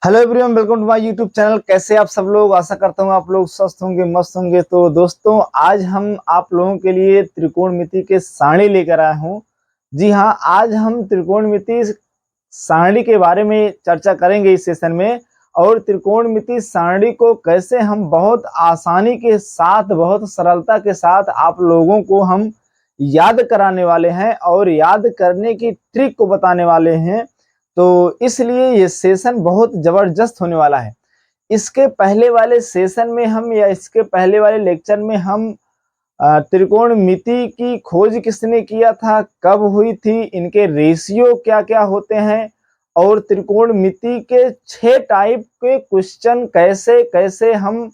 Hello everyone, welcome to my YouTube channel. कैसे आप सब लोग? आशा करता हूँ आप लोग स्वस्थ होंगे, मस्त होंगे। तो दोस्तों, आज हम आप लोगों के लिए त्रिकोणमिति के सारणी लेकर आया हूँ। जी हाँ, आज हम त्रिकोणमिति सारणी के बारे में चर्चा करेंगे इस सेशन में। और त्रिकोणमिति सारणी को कैसे हम बहुत आसानी के साथ, बहुत सरलता के साथ आप लोगों को हम याद कराने वाले हैं और याद करने की ट्रिक को बताने वाले हैं। तो इसलिए ये सेशन बहुत जबरदस्त होने वाला है। इसके पहले वाले सेशन में हम, या इसके पहले वाले लेक्चर में हम त्रिकोणमिति की खोज किसने किया था, कब हुई थी, इनके रेशियो क्या क्या होते हैं, और त्रिकोणमिति के 6 टाइप के क्वेश्चन कैसे कैसे हम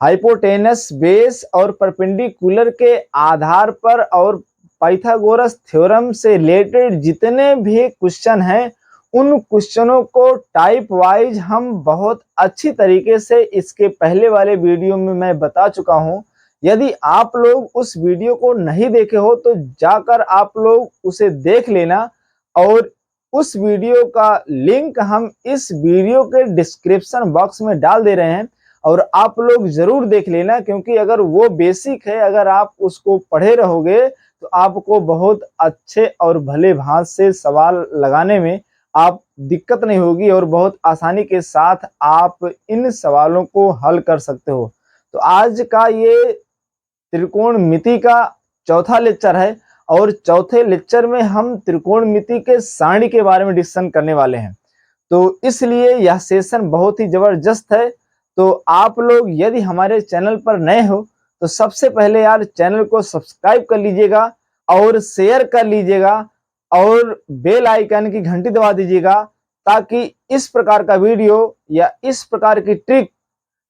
हाइपोटेनस, बेस और परपेंडिकुलर के आधार पर, और पाइथागोरस थ्योरम से रिलेटेड जितने भी क्वेश्चन हैं, उन क्वेश्चनों को टाइप वाइज हम बहुत अच्छी तरीके से इसके पहले वाले वीडियो में मैं बता चुका हूं। यदि आप लोग उस वीडियो को नहीं देखे हो तो जाकर आप लोग उसे देख लेना, और उस वीडियो का लिंक हम इस वीडियो के डिस्क्रिप्शन बॉक्स में डाल दे रहे हैं, और आप लोग जरूर देख लेना। क्योंकि अगर वो बेसिक है, अगर आप उसको पढ़े रहोगे तो आपको बहुत अच्छे और भले भांत से सवाल लगाने में आप दिक्कत नहीं होगी, और बहुत आसानी के साथ आप इन सवालों को हल कर सकते हो। तो आज का ये त्रिकोणमिति का चौथा लेक्चर है, और चौथे लेक्चर में हम त्रिकोणमिति के सारणी के बारे में डिस्कशन करने वाले हैं। तो इसलिए यह सेशन बहुत ही जबरदस्त है। तो आप लोग यदि हमारे चैनल पर नए हो तो सबसे पहले यार चैनल को सब्सक्राइब कर लीजिएगा और शेयर कर लीजिएगा, और बेल आइकन की घंटी दबा दीजिएगा, ताकि इस प्रकार का वीडियो या इस प्रकार की ट्रिक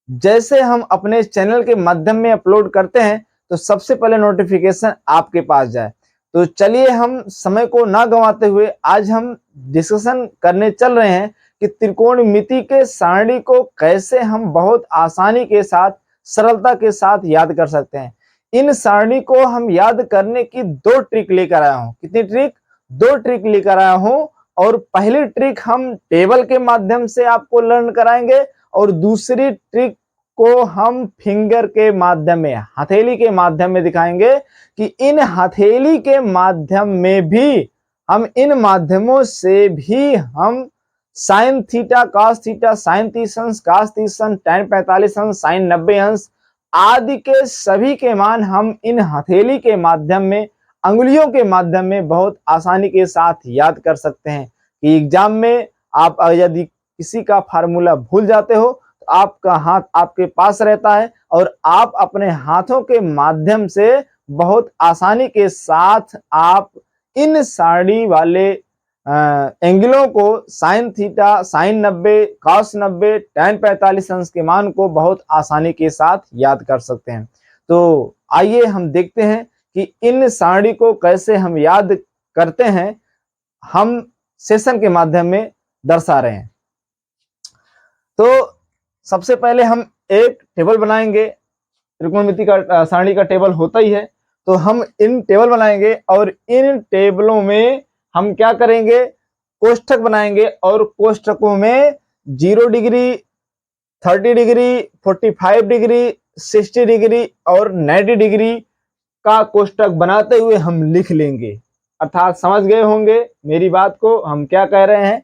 जैसे हम अपने चैनल के माध्यम में अपलोड करते हैं तो सबसे पहले नोटिफिकेशन आपके पास जाए। तो चलिए, हम समय को ना गंवाते हुए आज हम डिस्कशन करने चल रहे हैं कि त्रिकोणमिति के सारणी को कैसे हम बहुत आसानी के साथ, सरलता के साथ याद कर सकते हैं। इन सारणी को हम याद करने की 2 ट्रिक लेकर आया हूं। कितनी ट्रिक? 2 ट्रिक लेकर आया हूं। और पहली ट्रिक हम टेबल के माध्यम से आपको लर्न कराएंगे, और दूसरी ट्रिक को हम फिंगर के माध्यम में, हथेली के माध्यम में दिखाएंगे कि इन हथेली के माध्यम में भी हम, इन माध्यमों से भी हम sine theta, cos theta, sine 30 अंश, कॉस 30 अंश, tan 45 अंश, साइन 90 अंश आदि के सभी के मान हम इन हथेली के माध्यम में, अंगुलियों के माध्यम में बहुत आसानी के साथ याद कर सकते हैं। कि एग्जाम में आप यदि किसी का फार्मूला भूल जाते हो तो आपका हाथ आपके पास रहता है, और आप अपने हाथों के माध्यम से बहुत आसानी के साथ आप इन सारणी वाले एंगलों को, sine theta, sine 90, cos 90, tan 45 अंश के मान को बहुत आसानी के साथ याद कर सकते हैं। तो आइए हम देखते हैं कि इन सारणी को कैसे हम याद करते हैं, हम सेशन के माध्यम में दर्शा रहे हैं। तो सबसे पहले हम एक टेबल बनाएंगे। त्रिकोणमिति का सारणी का टेबल होता ही है, तो हम इन टेबल बनाएंगे, और इन टेबलों में हम क्या करेंगे, कोष्ठक बनाएंगे, और कोष्ठकों में 0 डिग्री, 30 डिग्री, 45 डिग्री, 60 डिग्री और 90 डिग्री का कोष्ठक बनाते हुए हम लिख लेंगे। अर्थात समझ गए होंगे मेरी बात को, हम क्या कह रहे हैं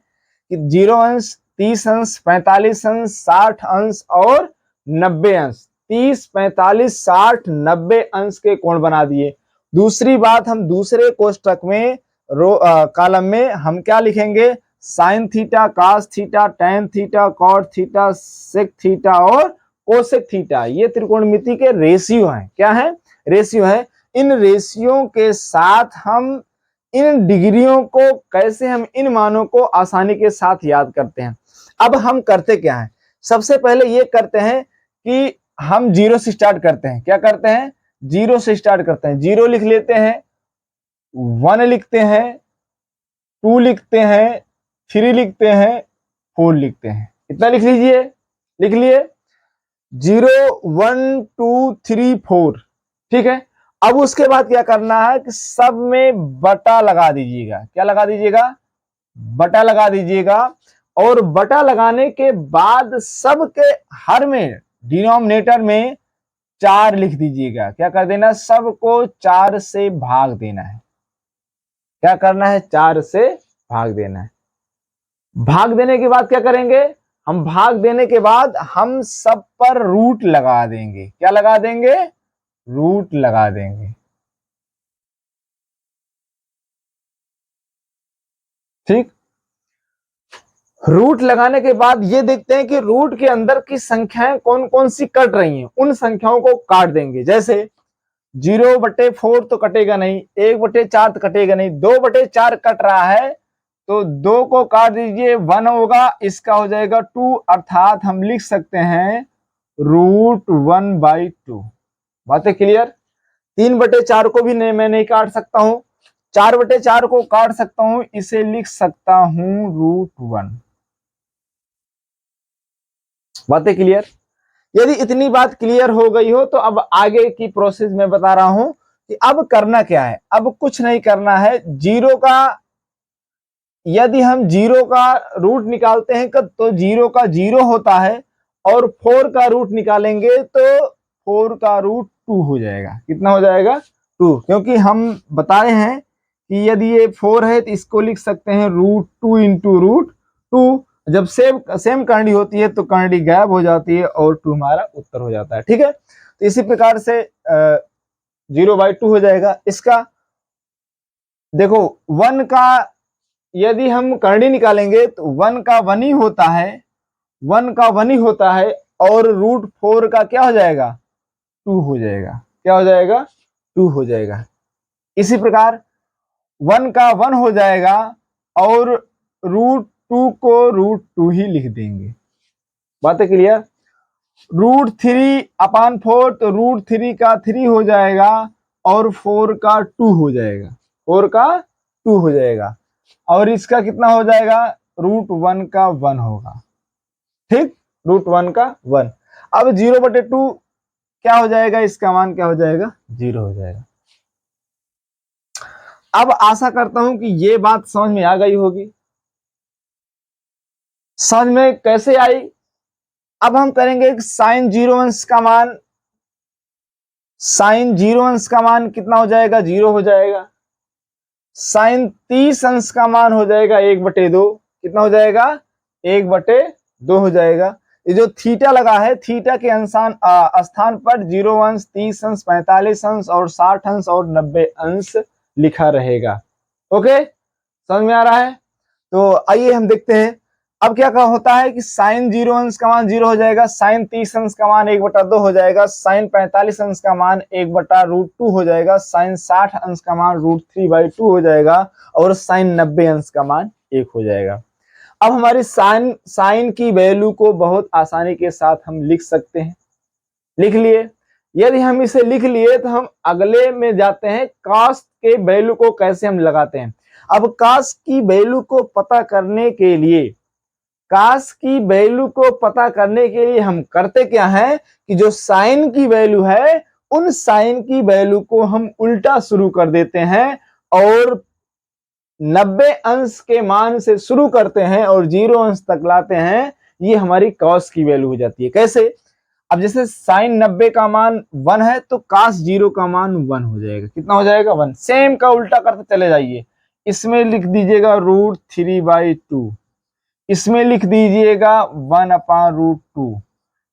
कि 0 अंश, 30 अंश, 45 अंश, 60 अंश और 90 अंश, 30, 45, 60, 90 अंश के कोण बना दिए। दूसरी बात, हम दूसरे कोष्ठक में कॉलम में हम क्या लिखेंगे, sine theta, cos theta, tan theta, cot theta, sec theta और कोसेक थीटा। ये त्रिकोणमिति के रेशियो हैं। क्या है? रेशियो है। इन रेशियो के साथ हम इन डिग्रियों को कैसे, हम इन मानों को आसानी के साथ याद करते हैं। अब हम करते क्या है, सबसे पहले ये करते हैं कि हम 0 से स्टार्ट करते हैं। क्या करते हैं? 0 से स्टार्ट करते हैं। 0 लिख लेते हैं, 1 लिखते हैं, 2 लिखते हैं, 3 लिखते हैं, 4 लिखते हैं। इतना लिख लीजिए। लिख लिए 0, 1, 2, 3, 4। ठीक है। अब उसके बाद क्या करना है कि सब में बटा लगा दीजिएगा। क्या लगा दीजिएगा? बटा लगा दीजिएगा। और बटा लगाने के बाद सबके हर में डिनोमिनेटर में 4 लिख दीजिएगा। क्या कर देना, सबको 4 से भाग देना है। क्या करना है, 4 से भाग देना है। भाग देने के बाद क्या करेंगे, हम भाग देने के बाद हम सब पर रूट लगा देंगे। क्या लगा देंगे, रूट लगा देंगे। ठीक, रूट लगाने के बाद ये देखते हैं कि रूट के अंदर की संख्याएं कौन कौन सी कट रही हैं, उन संख्याओं को काट देंगे। जैसे 0/4 तो कटेगा नहीं, 1/4 तो कटेगा नहीं, 2/4 कट रहा है तो 2 को काट दीजिए, 1 होगा, इसका हो जाएगा 2, अर्थात हम लिख सकते हैं √1/2। बातें क्लियर। 3/4 को भी नहीं, मैं नहीं काट सकता हूं, 4/4 को काट सकता हूं, इसे लिख सकता हूं √1। बातें क्लियर। यदि इतनी बात क्लियर हो गई हो तो अब आगे की प्रोसेस मैं बता रहा हूं कि अब करना क्या है। अब कुछ नहीं करना है, जीरो का, यदि हम 0 का रूट निकालते हैं तो 0 का 0 होता है, और 4 का रूट निकालेंगे तो 4 का रूट 2 हो जाएगा। कितना हो जाएगा, 2, क्योंकि हम बता रहे हैं कि यदि ये 4 है तो इसको लिख सकते हैं √2 इंटू √2। जब सेम करंडी होती है तो करंडी गायब हो जाती है और 2 हमारा उत्तर हो जाता है। ठीक है, तो इसी प्रकार से 0/2 हो जाएगा। इसका देखो 1 का यदि हम करंडी निकालेंगे तो 1 का 1 ही होता है, 1 का 1 ही होता है, और √4 का क्या हो जाएगा, 2 हो जाएगा। क्या हो जाएगा, 2 हो जाएगा। इसी प्रकार 1 का 1 हो जाएगा और √2 को √2 ही लिख देंगे। बातें क्लियर। √3/4 तो √3 का 3 हो जाएगा और 4 का 2 हो जाएगा, 4 का 2 हो जाएगा, और इसका कितना हो जाएगा, √1 का 1 होगा। ठीक, √1 का 1। अब 0/2 क्या हो जाएगा, इसका मान क्या हो जाएगा, 0 हो जाएगा। अब आशा करता हूं कि ये बात समझ में आ गई होगी। समझ में कैसे आई, अब हम करेंगे साइन 0 अंश का मान, साइन 0 अंश का मान कितना हो जाएगा, 0 हो जाएगा। साइन 30 अंश का मान हो जाएगा 1/2, कितना हो जाएगा, 1/2 हो जाएगा। ये जो थीटा लगा है, थीटा के स्थान पर 0 अंश, 30 अंश, 45 अंश और 60 अंश और 90 अंश लिखा रहेगा। ओके, समझ में आ रहा है। तो आइए हम देखते हैं अब क्या होता है कि साइन 0 अंश का मान 0 हो जाएगा, साइन 30 अंश का मान 1/2 हो जाएगा, साइन 45 अंश का मान 1/√2 हो जाएगा, साइन 60 अंश का मान √3/2 हो जाएगा, और साइन 90 अंश का मान 1 हो जाएगा। अब हमारी साइन की वैल्यू को बहुत आसानी के साथ हम लिख सकते हैं। लिख लिए। यदि हम इसे लिख लिए तो हम अगले में जाते हैं, कॉस के वैल्यू को कैसे हम लगाते हैं। अब कॉस की वैल्यू को पता करने के लिए, कॉस की वैल्यू को पता करने के लिए हम करते क्या है कि जो साइन की वैल्यू है, उन साइन की वैल्यू को हम उल्टा शुरू कर देते हैं और 90 अंश के मान से शुरू करते हैं और 0 अंश तक लाते हैं। ये हमारी कॉस की वैल्यू हो जाती है। कैसे, अब जैसे साइन 90 का मान 1 है तो कॉस 0 का मान 1 हो जाएगा। कितना हो जाएगा, 1। सेम का उल्टा करते चले जाइए। इसमें लिख दीजिएगा √3/2, इसमें लिख दीजिएगा 1/√2,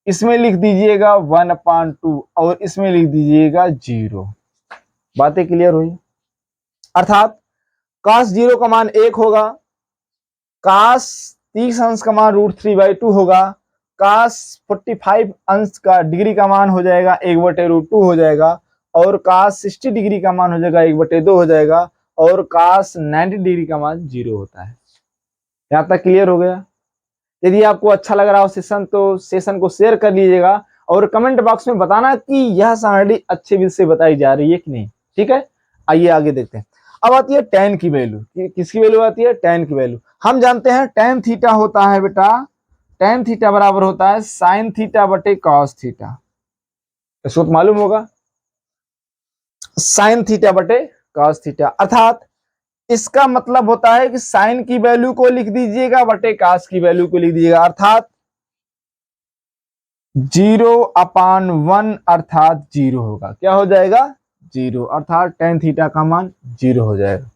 इसमें लिख दीजिएगा 1/2 और इसमें लिख दीजिएगा 0। बातें क्लियर हुई। अर्थात cos 0 का मान 1 होगा, cos 30 अंश का मान √3/2 होगा, cos 45 अंश का डिग्री का मान हो जाएगा 1/√2 हो जाएगा, और cos 60 डिग्री का मान हो जाएगा 1/2 हो जाएगा, और cos 90 डिग्री का मान 0 होता है। यहां तक क्लियर हो गया। यदि आपको अच्छा लग रहा हो सेशन तो सेशन को शेयर कर लीजिएगा और कमेंट बॉक्स में बताना कि यह सारणी अच्छे विधि से बताई जा रही है कि नहीं। ठीक है, आइए आगे देखते हैं। अब आती है tan की वैल्यू। किसकी वैल्यू आती है, tan की वैल्यू। हम जानते हैं tan थीटा होता है बेटा, tan थीटा बराबर होता है sin थीटा बटे cos थीटा। इसको तो मालूम होगा, sin थीटा बटे cos थीटा। अर्थात इसका मतलब होता है कि साइन की वैल्यू को लिख दीजिएगा बटे कास की वैल्यू को लिख दीजिएगा, अर्थात 0/1 अर्थात 0 होगा। क्या हो जाएगा? 0, अर्थात tan थीटा का मान 0 हो जाएगा।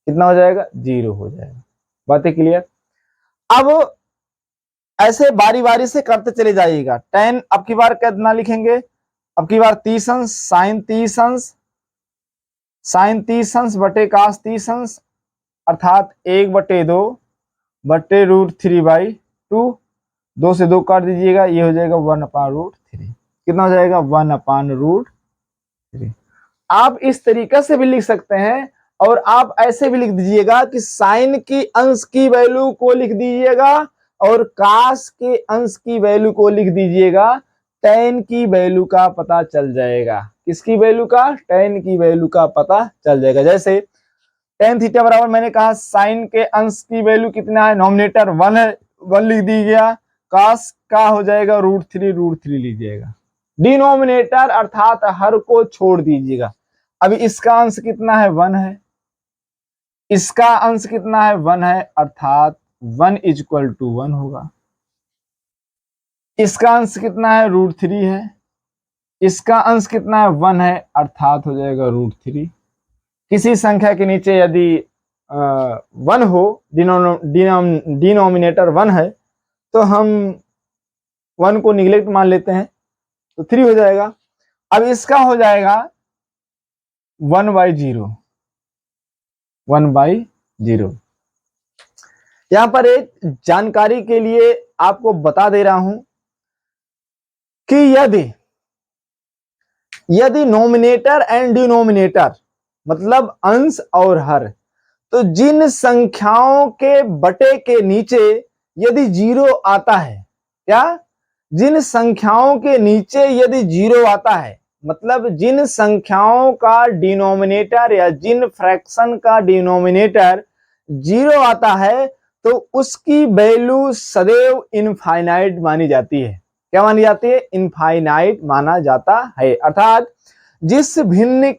कितना हो जाएगा? 0 हो जाएगा। बातें क्लियर? अब ऐसे बारी बारी से करते चले जाइएगा। tan अब की बार कितना लिखेंगे? अब की बार 30 अंश साइन 30 अंश बटे कास 30 अंश, अर्थात 1/2 बटे √3/2। 2 से 2 काट दीजिएगा, ये हो जाएगा 1/√3। कितना हो जाएगा? 1/√3। आप इस तरीके से भी लिख सकते हैं और आप ऐसे भी लिख दीजिएगा कि साइन की अंश की वैल्यू को लिख दीजिएगा और कास के अंश की वैल्यू को लिख दीजिएगा। tan की वैल्यू का पता चल जाएगा। किसकी वैल्यू का? tan की वैल्यू का पता चल जाएगा। जैसे tan थीटा बराबर मैंने कहा साइन के अंश की वैल्यू कितना है? नॉमिनेटर 1 है, 1 लिख दीजिएगा। कास का हो जाएगा √3 लीजिएगा। डिनोमिनेटर अर्थात हर को छोड़ दीजिएगा। अभी इसका अंश कितना है? 1 है। इसका अंश कितना है? 1 है, अर्थात 1 = 1 होगा। इसका अंश कितना है? √3 है। इसका अंश कितना है? 1 है, अर्थात हो जाएगा √3। किसी संख्या के नीचे यदि 1 हो, डिनोमिनेटर 1 है, तो हम 1 को निगलेक्ट मान लेते हैं, तो 3 हो जाएगा। अब इसका हो जाएगा 1/0। 1/0। यहां पर एक जानकारी के लिए आपको बता दे रहा हूं कि यदि नोमिनेटर एंड डिनोमिनेटर मतलब अंश और हर, तो जिन संख्याओं के बटे के नीचे यदि 0 आता है, क्या? जिन संख्याओं के नीचे यदि 0 आता है, मतलब जिन संख्याओं का डिनोमिनेटर या जिन फ्रैक्शन का डिनोमिनेटर 0 आता है, तो उसकी वैल्यू सदैव इनफाइनाइट मानी जाती है। क्या मानी जाती है? इनफाइनाइट माना जाता है। अर्थात जिस भिन्न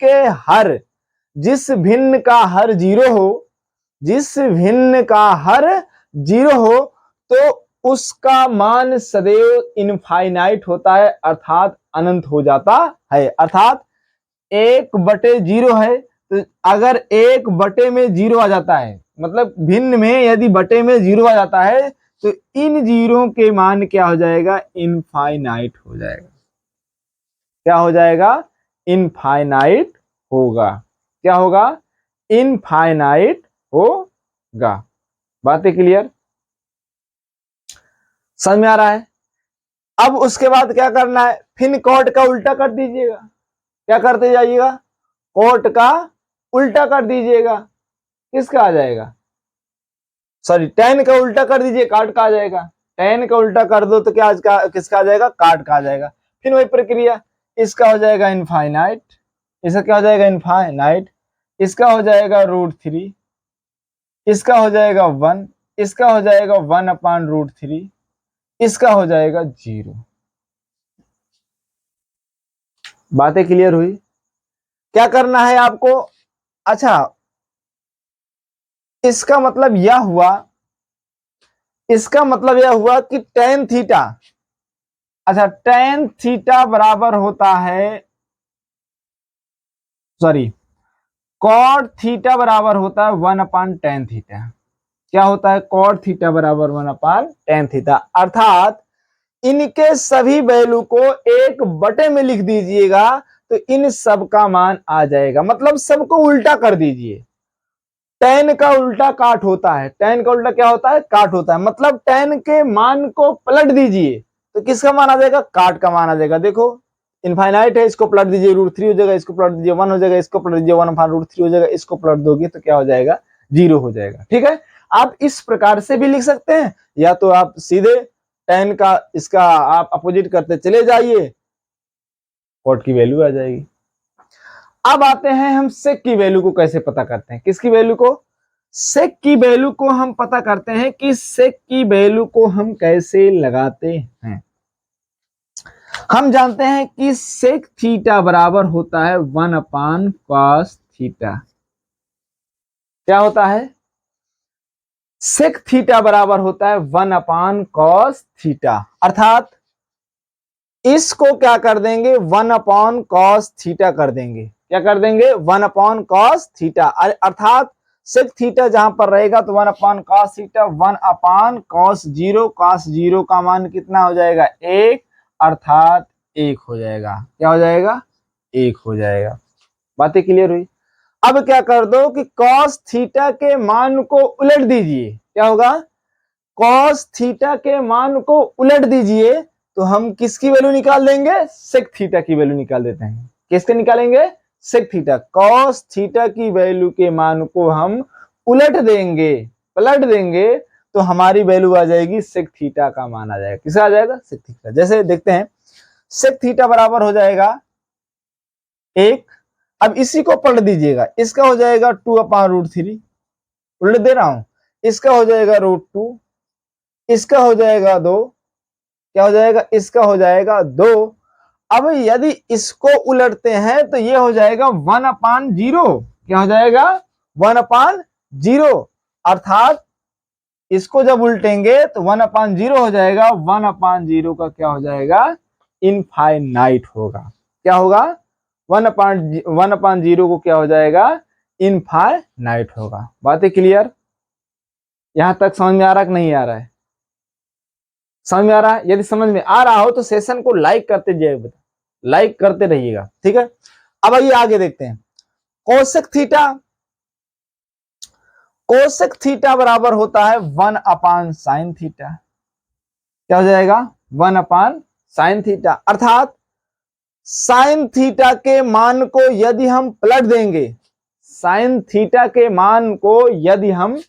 का हर 0 हो, जिस भिन्न का हर 0 हो, तो उसका मान सदैव इनफाइनाइट होता है, अर्थात अनंत हो जाता है। अर्थात 1/0 है, तो अगर 1 में 0 आ जाता है, मतलब भिन्न में यदि बटे में 0 आ जाता है, तो इन 0 के मान क्या हो जाएगा? इनफाइनाइट हो जाएगा। क्या हो जाएगा? इनफाइनाइट होगा। क्या होगा? इनफाइनाइट होगा। बातें क्लियर? समझ में आ रहा है? अब उसके बाद क्या करना है? फिर कॉट का उल्टा कर दीजिएगा। क्या करते जाइएगा? कॉट का उल्टा कर दीजिएगा। किसका आ जाएगा? सॉरी, tan का उल्टा कर दीजिए, काट का आ जाएगा। tan का उल्टा कर दो तो क्या किसका आ जाएगा? काट का आ जाएगा। फिर वही प्रक्रिया, इसका हो जाएगा इनफाइनाइट, इसका क्या हो जाएगा? इनफाइनाइट। इसका हो जाएगा √3, इसका हो जाएगा 1, इसका हो जाएगा 1/√3, इसका हो जाएगा 0। बातें क्लियर हुई? क्या करना है आपको? अच्छा, इसका मतलब यह हुआ कि tan थीटा, अच्छा tan थीटा बराबर होता है, सॉरी, cot थीटा बराबर होता है 1/tan थीटा। क्या होता है? cot थीटा बराबर 1/tan थीटा। अर्थात इनके सभी वैल्यू को 1 में लिख दीजिएगा, तो इन सब का मान आ जाएगा। मतलब सबको उल्टा कर दीजिए। tan का उल्टा काट होता है। tan का उल्टा क्या होता है? काट होता है। मतलब tan के मान को पलट दीजिए, तो किसका मान आ जाएगा? काट का मान आ जाएगा। देखो, इनफाइनाइट है, इसको पलट दीजिए, √3 हो जाएगा, इसको पलट दीजिए 1 हो जाएगा, इसको पलट दीजिए 1/√3 हो जाएगा, इसको पलट दोगे तो क्या हो जाएगा? 0 हो जाएगा। ठीक है, आप इस प्रकार से भी लिख सकते हैं, या तो आप सीधे tan का इसका आप अपोजिट करते चले जाइए, कॉट की वैल्यू आ जाएगी। अब आते हैं हम सेक की वैल्यू को कैसे पता करते हैं। किसकी वैल्यू को? सेक की वैल्यू को हम पता करते हैं कि सेक की वैल्यू को हम कैसे लगाते हैं। हम जानते हैं कि सेक थीटा बराबर होता है 1/cos थीटा। क्या होता है, सेक थीटा बराबर होता है 1 अपान कॉस थीटा, अर्थात इसको क्या कर देंगे 1 अपॉन कॉस थीटा कर देंगे, क्या कर देंगे 1 अपॉन कॉस थीटा, अर्थात सेक थीटा जहां पर रहेगा तो 1 upon cos theta 1 upon cos zero का मान कितना हो जाएगा 1, अर्थात 1 हो जाएगा, क्या हो जाएगा 1 हो जाएगा। बातें क्लियर हुई। अब क्या कर दो कि कॉस थीटा के मान को उलट दीजिए, क्या होगा कॉस थीटा के मान को उलट दीजिए तो हम किसकी वैल्यू निकाल देंगे, सेक थीटा की वैल्यू निकाल देते हैं। किसके निकालेंगे, सेक थीटा, कॉस थीटा की वैल्यू के मान को हम उलट देंगे, पलट देंगे तो हमारी वैल्यू आ जाएगी सेक थीटा का मान आ जाएगा, किसका आ जाएगा सेक थीटा। जैसे देखते हैं सेक थीटा बराबर हो जाएगा 1, अब इसी को पलट दीजिएगा, इसका हो जाएगा 2 अपॉन रूट 3, उलट दे रहा हूं, इसका हो जाएगा √2, इसका हो जाएगा 2, क्या हो जाएगा इसका हो जाएगा 2। अब यदि इसको उलटते हैं तो ये हो जाएगा 1 अपान 0, क्या हो जाएगा 1 अपान 0, अर्थात इसको जब उल्टेंगे तो 1 अपान 0 हो जाएगा, 1 अपान 0 का क्या हो जाएगा इनफाइनाइट होगा, क्या होगा 1 अपान 0 को क्या हो जाएगा इनफाइनाइट होगा। बातें क्लियर, यहां तक समझ में आ रहा कि नहीं आ रहा है, समझ में आ रहा है? यदि समझ में आ रहा हो तो सेशन को लाइक करते जाइए, लाइक करते रहिएगा, ठीक है। अब आइए आगे देखते हैं कोसेक थीटा, कोसेक थीटा बराबर होता है 1 अपान साइन थीटा, क्या हो जाएगा 1 अपान साइन थीटा, अर्थात साइन थीटा के मान को यदि हम पलट देंगे, साइन थीटा के मान को यदि हम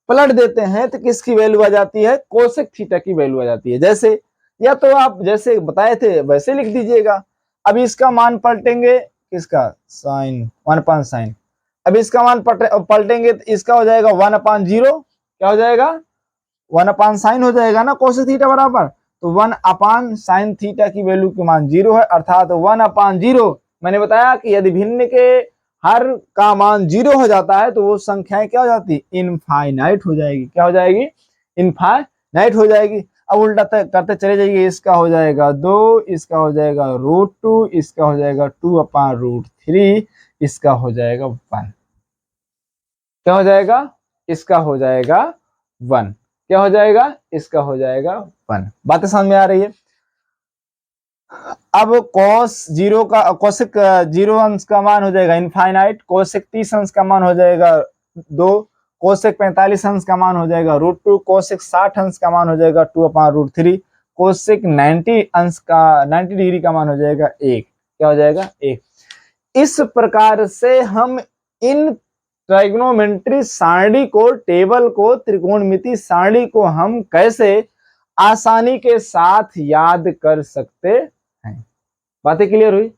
पलट देते हैं तो किसकी वैल्यू आ जाती है, कोसेक थीटा की वैल्यू आ जाती है। जैसे या तो आप जैसे बताए थे वैसे लिख दीजिएगा, अब इसका मान पलटेंगे किसका साइन 1 अपान साइन, अब इसका मान पलटेंगे तो इसका हो जाएगा 1 अपान 0, क्या हो जाएगा 1 अपान साइन हो जाएगा ना कोसेक थीटा बराबर, तो 1 अपान साइन थीटा की वैल्यू के मान 0 है, अर्थात 1 अपान 0, मैंने बताया कि यदि भिन्न के हर का मान 0 हो जाता है तो वो संख्याएं क्या हो जाती है इनफाइनाइट हो जाएगी, क्या हो जाएगी इनफाइनाइट हो जाएगी। अब उल्टा करते चले जाइए, इसका हो जाएगा 2, इसका हो जाएगा √2, इसका हो जाएगा 2 अपान √3, इसका हो जाएगा 1, क्या हो जाएगा इसका हो जाएगा 1, क्या हो जाएगा इसका हो जाएगा 1। बातें समझ में आ रही है। अब cos 0 का कोसेक 0 अंश का मान हो जाएगा इनफाइनाइट, कोसेक 30 अंश का मान हो जाएगा 2, कोसेक 45 अंश का मान हो जाएगा √2, कोसेक 60 अंश का मान हो जाएगा 2 अपान √3, कोसेक 90 डिग्री का मान हो जाएगा 1, क्या हो जाएगा 1। इस प्रकार से हम इन ट्राइगोनोमेट्री सारणी को, टेबल को, त्रिकोणमिति सारणी को हम कैसे आसानी के साथ याद कर सकते हैं। बातें क्लियर हुई,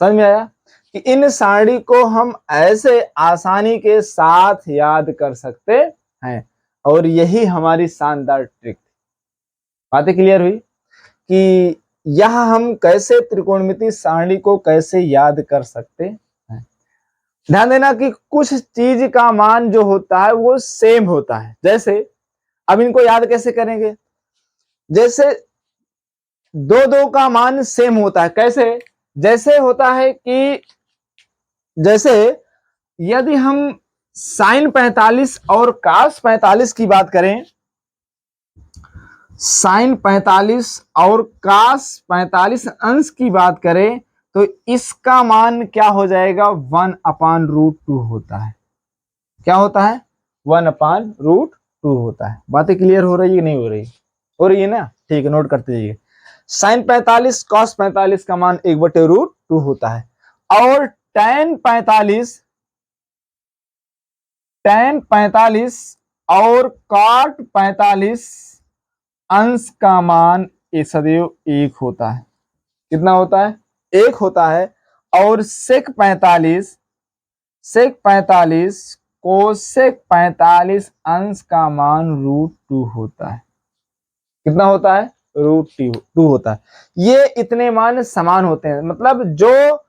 समझ में आया कि इन सारणी को हम ऐसे आसानी के साथ याद कर सकते हैं, और यही हमारी शानदार ट्रिक। बातें क्लियर हुई कि यह हम कैसे त्रिकोणमिति सारणी को कैसे याद कर सकते हैं। ध्यान देना कि कुछ चीज का मान जो होता है वो सेम होता है, जैसे अब इनको याद कैसे करेंगे, जैसे 2 का मान सेम होता है, कैसे, जैसे होता है कि जैसे यदि हम साइन 45 और कास 45 की बात करें, साइन 45 और कास 45 अंश की बात करें तो इसका मान क्या हो जाएगा 1 अपान √2 होता है, क्या होता है 1 अपान √2 होता है। बातें क्लियर हो रही है नहीं हो रही, हो रही है ना, ठीक है, नोट करते जाइए। साइन 45 कॉस 45 का मान 1/√2 होता है, और tan 45 और cot 45 अंश का मान सदैव 1 होता है, कितना होता है 1 होता है, और सेक 45 कोसेक 45 अंश का मान √2 होता है, कितना होता है √2 होता है। ये इतने मान समान होते हैं, मतलब जो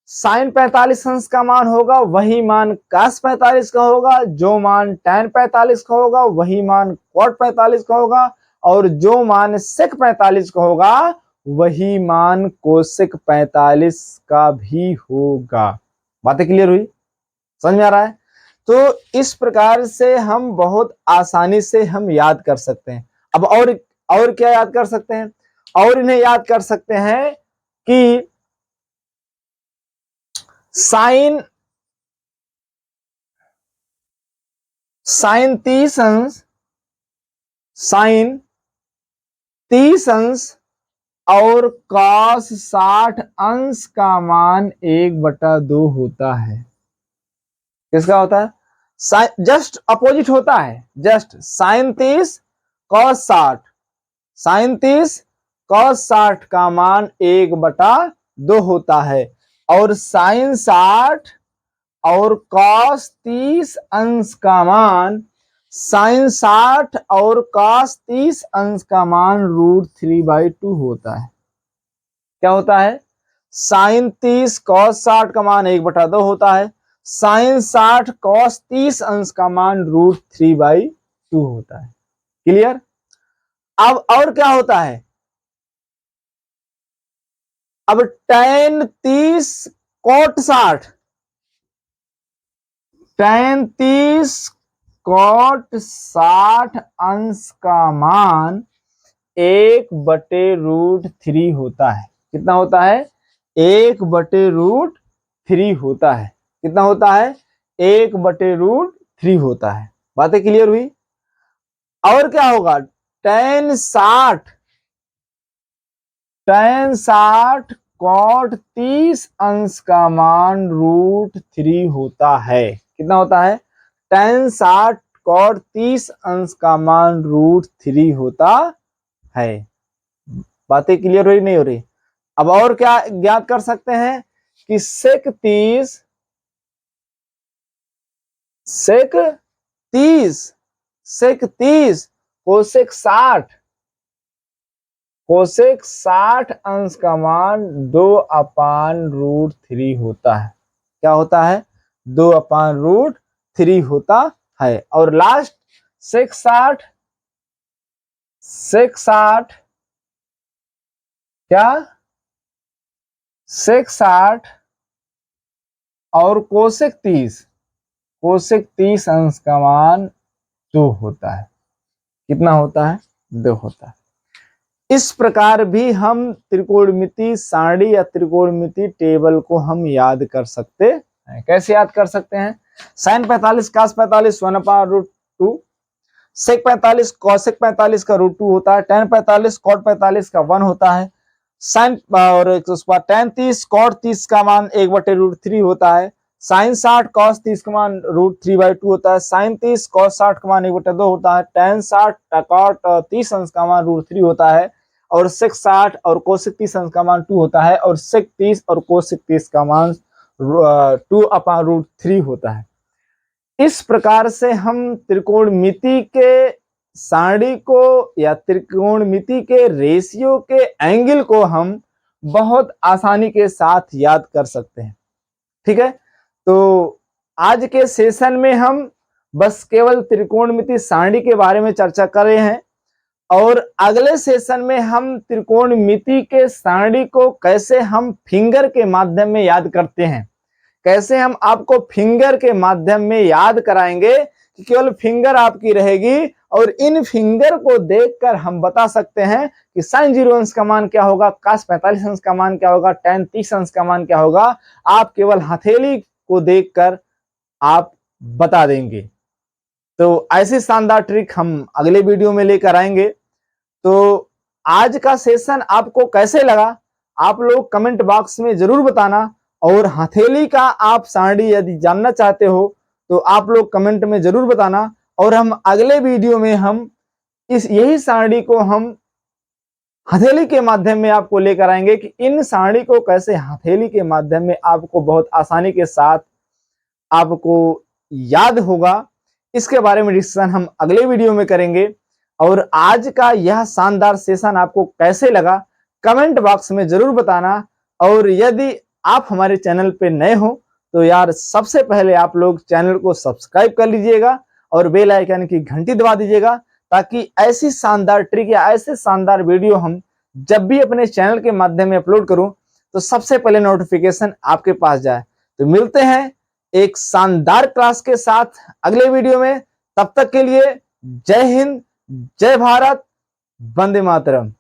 साइन 45 अंश का मान होगा वही मान cos 45 का होगा, जो मान tan 45 का होगा वही मान cot 45 का होगा, और जो मान sec 45 का होगा वही मान cosec 45 का भी होगा। बातें क्लियर हुई, समझ में आ रहा है? तो इस प्रकार से हम बहुत आसानी से हम याद कर सकते हैं। अब और क्या याद कर सकते हैं? और इन्हें याद कर सकते हैं कि साइन 30 अंश, साइन 30 अंश और cos 60 अंश का मान 1/2 होता है। किसका होता है? जस्ट अपोजिट होता है, just sine 30 cos 60, sine 30 cos 60 का मान 1/2 होता है, और साइन 60 और cos 30 अंश का मान, साइन 60 और cos 30 अंश का मान √3/2 होता है। क्या होता है? साइन 30 cos 60 का मान 1/2 होता है, साइन 60 cos 30 अंश का मान √3/2 होता है। क्लियर? अब और क्या होता है? अब tan 30 cot 60, tan 30 cot 60 अंश का मान 1/√3 होता है। कितना होता है? 1/√3 होता है। कितना होता है? 1/√3 होता है। बातें क्लियर हुई? और क्या होगा? tan 60 cot 30 अंश का मान √3 होता है। कितना होता है? tan 60 cot 30 अंश का मान √3 होता है। बातें क्लियर हो रही नहीं हो रही? अब और क्या ज्ञात कर सकते हैं कि sec 30 cosec 60 अंश का मान 2/√3 होता है। क्या होता है? 2/√3 होता है। और लास्ट sec 60 क्या? sec 60 और cosec 30 अंश का मान 2 होता है। कितना होता है? 2 होता है। इस प्रकार भी हम त्रिकोणमिति सारणी या त्रिकोणमिति टेबल को हम याद कर सकते हैं। कैसे याद कर सकते हैं? साइन 45 cos 45 1/√2, sec 45 cosec 45 का √2 होता है, tan 45 cot 45 का 1 होता है, साइन और उसके बाद tan 30 cot 30 का मान 1/√3 होता है, साइन 60 cos 30 का मान √3/2 होता है, साइन 30 cos 60 का मान 1/2 होता है, tan 60 cot 30 अंश का मान √3 होता है, और sec 60 और cosec 30 अंश का मान 2 होता है, और sec 30 और cosec 30 का मान 2/√3 होता है। इस प्रकार से हम त्रिकोणमिति के सारणी को या त्रिकोणमिति के रेशियो के एंगल को हम बहुत आसानी के साथ याद कर सकते हैं। ठीक है, तो आज के सेशन में हम बस केवल त्रिकोणमिति सारणी के बारे में चर्चा कर रहे हैं, और अगले सेशन में हम त्रिकोणमिति के सारणी को कैसे हम फिंगर के माध्यम में याद करते हैं, कैसे हम आपको फिंगर के माध्यम में याद कराएंगे कि केवल फिंगर आपकी रहेगी, और इन फिंगर को देखकर हम बता सकते हैं कि साइन 0 अंश का मान क्या होगा, cos 45 अंश का मान क्या होगा, tan 30 अंश का मान क्या होगा। आप केवल हथेली को देखकर आप बता देंगे। तो ऐसी शानदार ट्रिक हम अगले वीडियो में लेकर आएंगे। तो आज का सेशन आपको कैसे लगा, आप लोग कमेंट बॉक्स में जरूर बताना, और हथेली का आप सारणी यदि जानना चाहते हो तो आप लोग कमेंट में जरूर बताना, और हम अगले वीडियो में हम यही सारणी को हम हथेली के माध्यम में आपको लेकर आएंगे कि इन सारणी को कैसे हथेली के माध्यम में आपको बहुत आसानी के साथ आपको याद होगा। इसके बारे में डिस्कशन हम अगले वीडियो में करेंगे। और आज का यह शानदार सेशन आपको कैसे लगा, कमेंट बॉक्स में जरूर बताना। और यदि आप हमारे चैनल पे नए हो तो यार सबसे पहले आप लोग चैनल को सब्सक्राइब कर लीजिएगा और बेल आइकन की घंटी दबा दीजिएगा, ताकि ऐसी शानदार ट्रिक या ऐसे शानदार वीडियो हम जब भी अपने चैनल के माध्यम में अपलोड करूं तो सबसे पहले नोटिफिकेशन आपके पास जाए। तो मिलते हैं एक शानदार क्लास के साथ अगले वीडियो में। तब तक के लिए जय हिंद, जय भारत, वंदे मातरम।